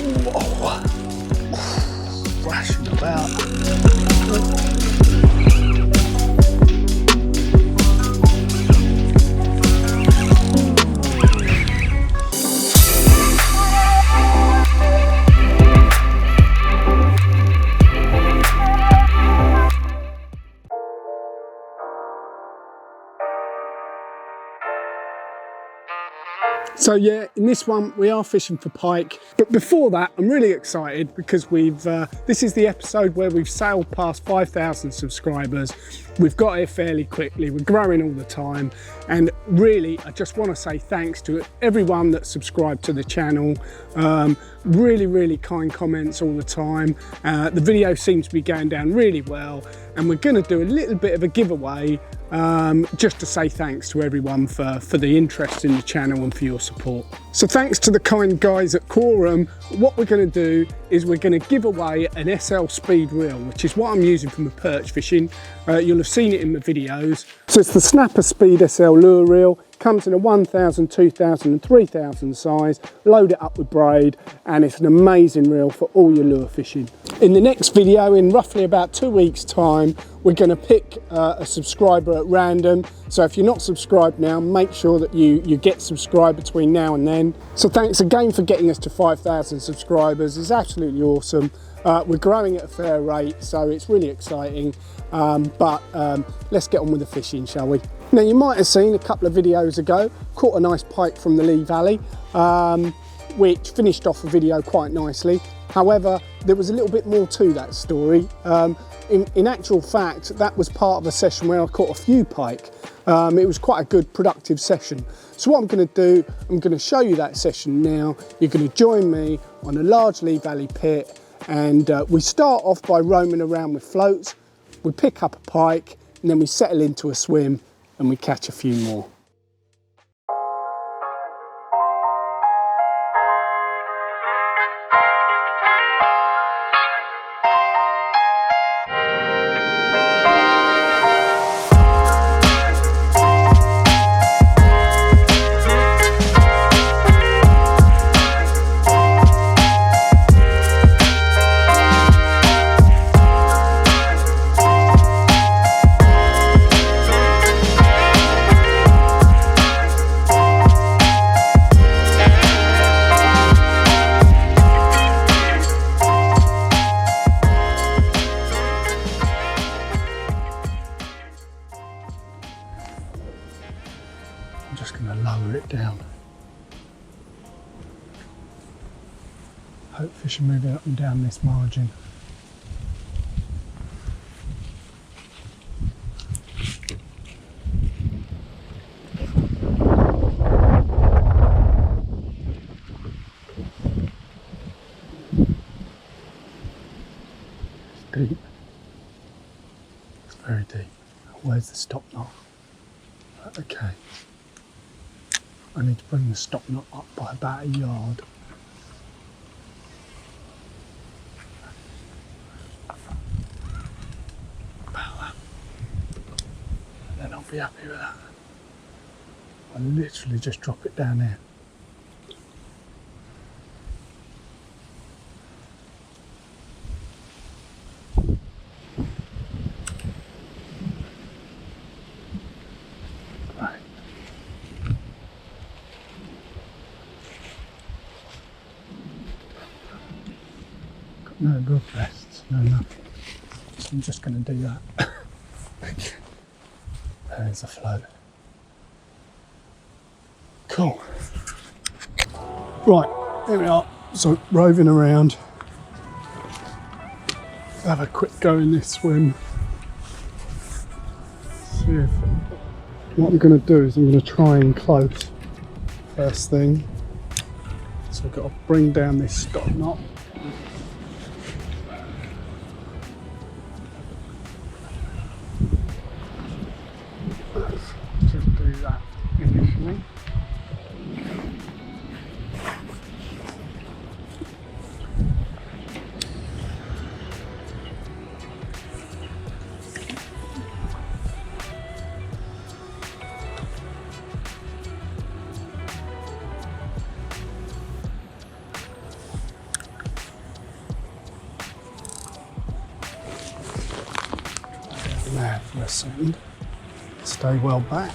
Whoa. Thrashing about. So yeah, in this one we are fishing for pike, but before that I'm really excited because this is the episode where we've sailed past 5,000 subscribers. We've got here fairly quickly, we're growing all the time, and really I just want to say thanks to everyone that subscribed to the channel. Really kind comments all the time. The video seems to be going down really well, and we're going to do a little bit of a giveaway just to say thanks to everyone for the interest in the channel and for your support. So thanks to the kind guys at Quorum, what we're going to do is we're going to give away an SL Speed Reel, which is what I'm using for my perch fishing. You'll have seen it in my videos. So it's the Snapper Speed SL Lure Reel. Comes in a 1,000, 2,000 and 3,000 size. Load it up with braid, and it's an amazing reel for all your lure fishing. In the next video, in roughly about 2 weeks time, we're going to pick a subscriber at random. So if you're not subscribed now, make sure that you get subscribed between now and then. So thanks again for getting us to 5,000 subscribers. It's absolutely awesome. We're growing at a fair rate, so it's really exciting. But let's get on with the fishing, shall we? Now, you might have seen a couple of videos ago, caught a nice pike from the Lee Valley, which finished off the video quite nicely. However, there was a little bit more to that story. In actual fact, that was part of a session where I caught a few pike. It was quite a good, productive session. So what I'm going to do, I'm going to show you that session now. You're going to join me on a large Lee Valley pit, and we start off by roaming around with floats. We pick up a pike, and then we settle into a swim, and we catch a few more. I'm just going to lower it down. Hope fish are moving up and down this margin. It's deep. It's very deep. Where's the stop knot? Okay. I need to bring the stop knot up by about a yard. About that. And then I'll be happy with that. I literally just drop it down here. No rub rests, no nothing. So I'm just going to do that. There's a float. Cool. Right, here we are. So roving around. Have a quick go in this swim. See if what I'm going to do is I'm going to try and close first thing. So I've got to bring down this stop knot. Just do that initially. for a second. Stay well back.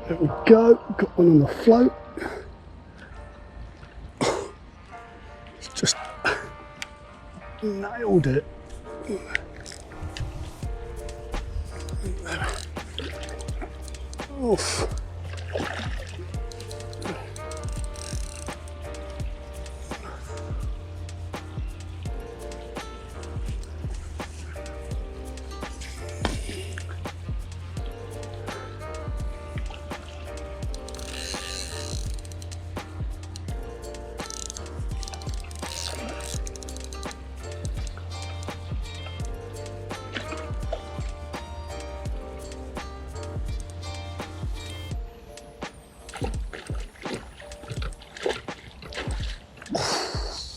There we go, got one on the float. It's just nailed it. Oof.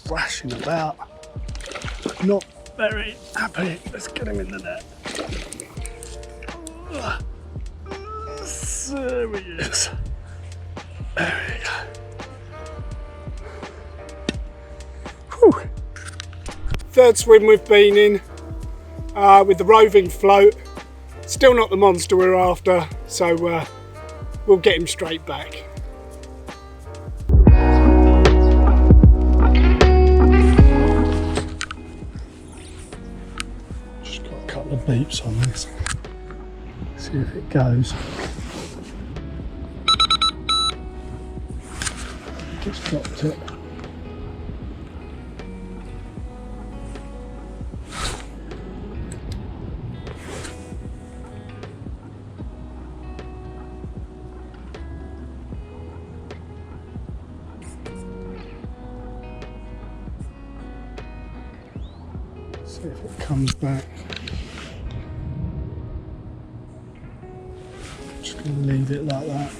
Thrashing about, not very happy. Let's get him in the net. There he is. There we go. Whew. Third swim we've been in with the roving float. Still not the monster we're after, so we'll get him straight back. The beeps on this. See if it goes. Just dropped it. See if it comes back. Leave it like that.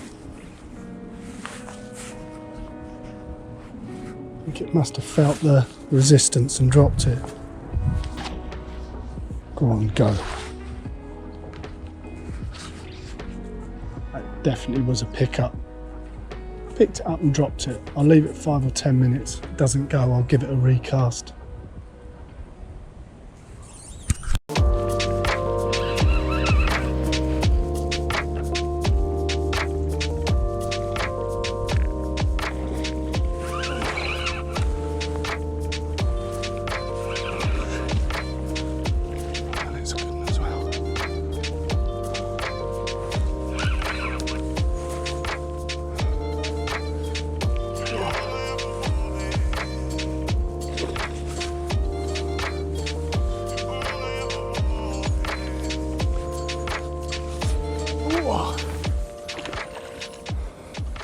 I think it must have felt the resistance and dropped it. Go on, go. That definitely was a pickup. Picked it up and dropped it. I'll leave it 5 or 10 minutes. If it doesn't go, I'll give it a recast.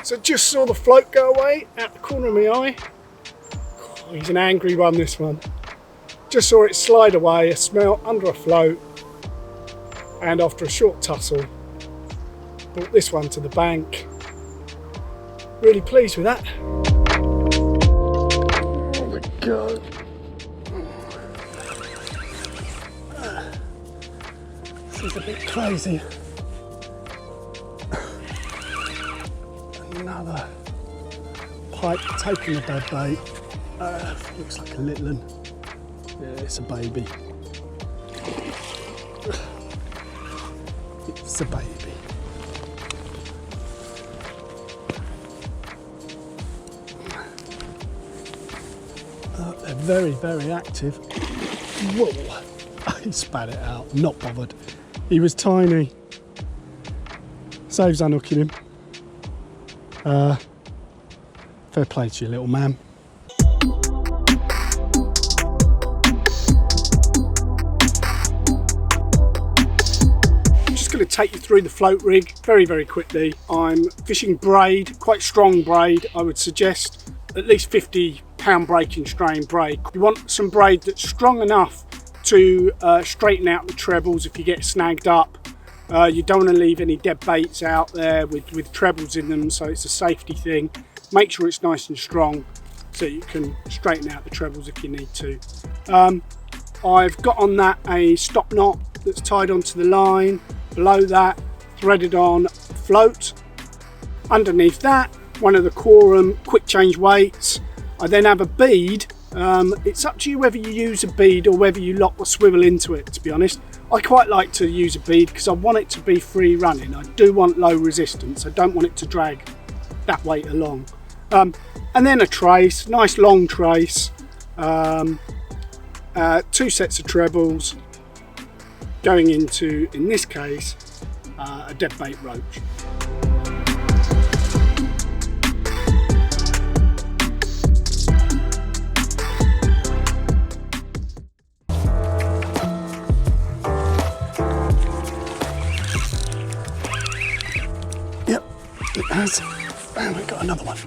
So just saw the float go away out the corner of my eye. Oh, he's an angry one, this one. Just saw it slide away, a smelt under a float, and after a short tussle, brought this one to the bank. Really pleased with that. There we go. This is a bit crazy. Another pike taking a dead bait. Looks like a little one. Yeah, it's a baby. It's a baby. They're very, very active. Whoa! He spat it out, not bothered. He was tiny. Saves unhooking him. Fair play to you, little man. I'm just going to take you through the float rig very, very quickly. I'm fishing braid, quite strong braid. I would suggest at least 50-pound breaking strain braid. You want some braid that's strong enough to straighten out the trebles if you get snagged up. You don't want to leave any dead baits out there with trebles in them, so it's a safety thing. Make sure it's nice and strong so you can straighten out the trebles if you need to. I've got on that a stop knot that's tied onto the line. Below that, threaded on float. Underneath that, one of the Quorum quick change weights. I then have a bead It's up to you whether you use a bead or whether you lock the swivel into it, to be honest. I quite like to use a bead because I want it to be free running. I do want low resistance. I don't want it to drag that weight along. And then a trace, nice long trace, 2 sets of trebles going into, in this case, a dead bait roach. Yep, it has. And we've got another one.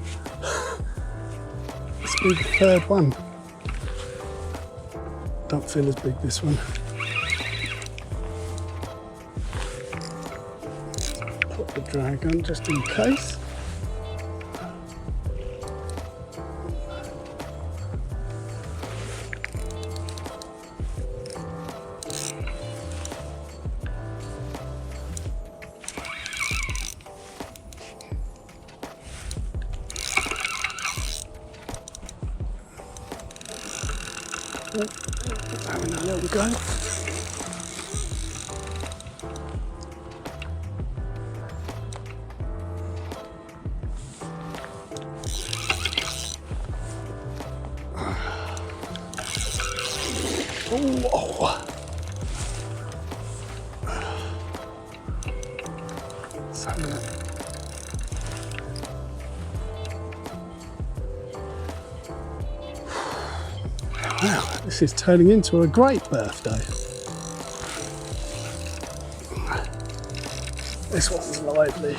This will be the 3rd one. Don't feel as big, this one. Put the drag on just in case. Having a little go. Oh. Wow, this is turning into a great birthday. This one's lively.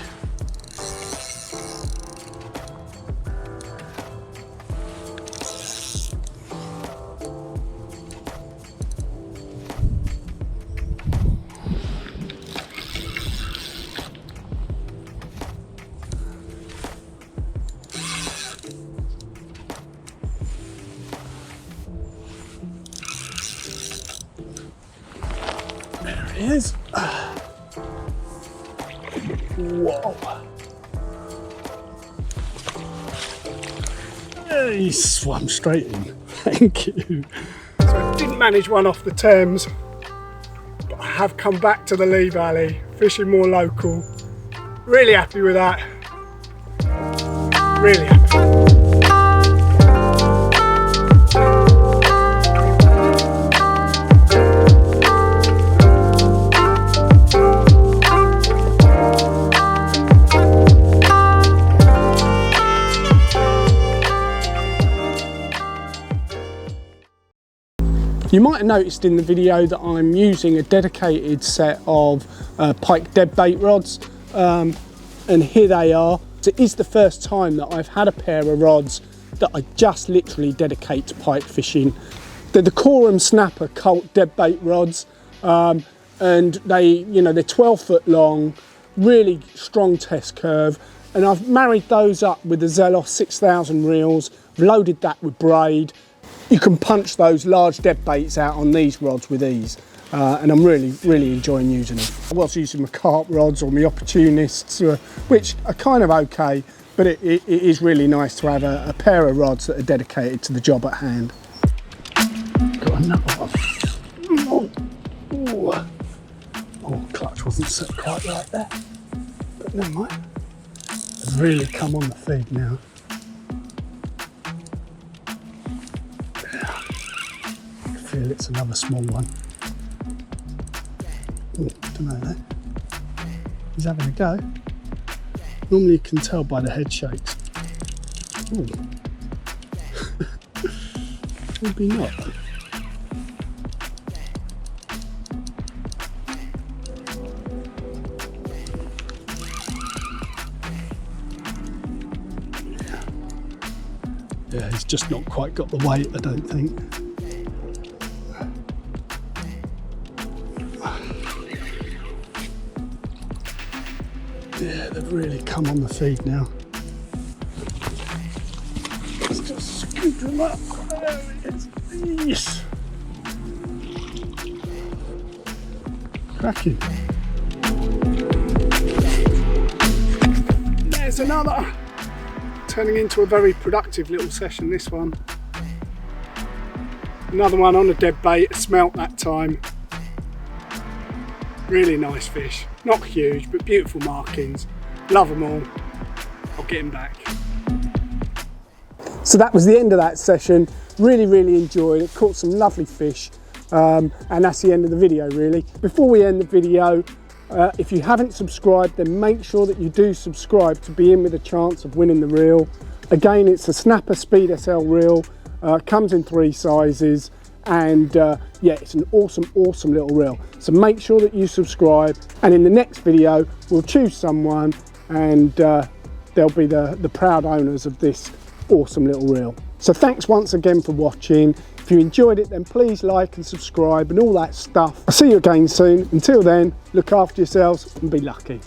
There he is. Whoa. Yeah, he swam straight in. Thank you. So I didn't manage one off the Thames, but I have come back to the Lee Valley, fishing more local. Really happy with that. Really happy. You might have noticed in the video that I'm using a dedicated set of pike dead bait rods, and here they are. It is the first time that I've had a pair of rods that I just literally dedicate to pike fishing. They're the Coram Snapper Colt dead bait rods, and they're 12 foot long, really strong test curve, and I've married those up with the Zelos 6000 reels, loaded that with braid. You can punch those large dead baits out on these rods with ease, and I'm really enjoying using them. I was using my carp rods or my opportunists, which are kind of okay, but it is really nice to have a pair of rods that are dedicated to the job at hand. Got another one. Oh, clutch wasn't set quite right there, but never mind. It's really come on the feed now. It's another small one. Oh, don't know though. He's having a go. Normally you can tell by the head shakes. Oh. Maybe not. Yeah, he's just not quite got the weight, I don't think. Yeah, they've really come on the feed now. Let's just scoop them up. There it is. Yes. Cracking. There's another. Turning into a very productive little session, this one. Another one on a dead bait, a smelt that time. Really nice fish. Not huge, but beautiful markings. Love them all. I'll get him back. So that was the end of that session. Really enjoyed it. Caught some lovely fish. And that's the end of the video, really. Before we end the video, if you haven't subscribed, then make sure that you do subscribe to be in with a chance of winning the reel. Again, it's a Snapper Speed SL reel. Comes in 3 sizes, and yeah, it's an awesome little reel. So make sure that you subscribe, and in the next video we'll choose someone, and they'll be the proud owners of this awesome little reel. So thanks once again for watching. If you enjoyed it, then please like and subscribe and all that stuff. I'll see you again soon. Until then, look after yourselves and be lucky.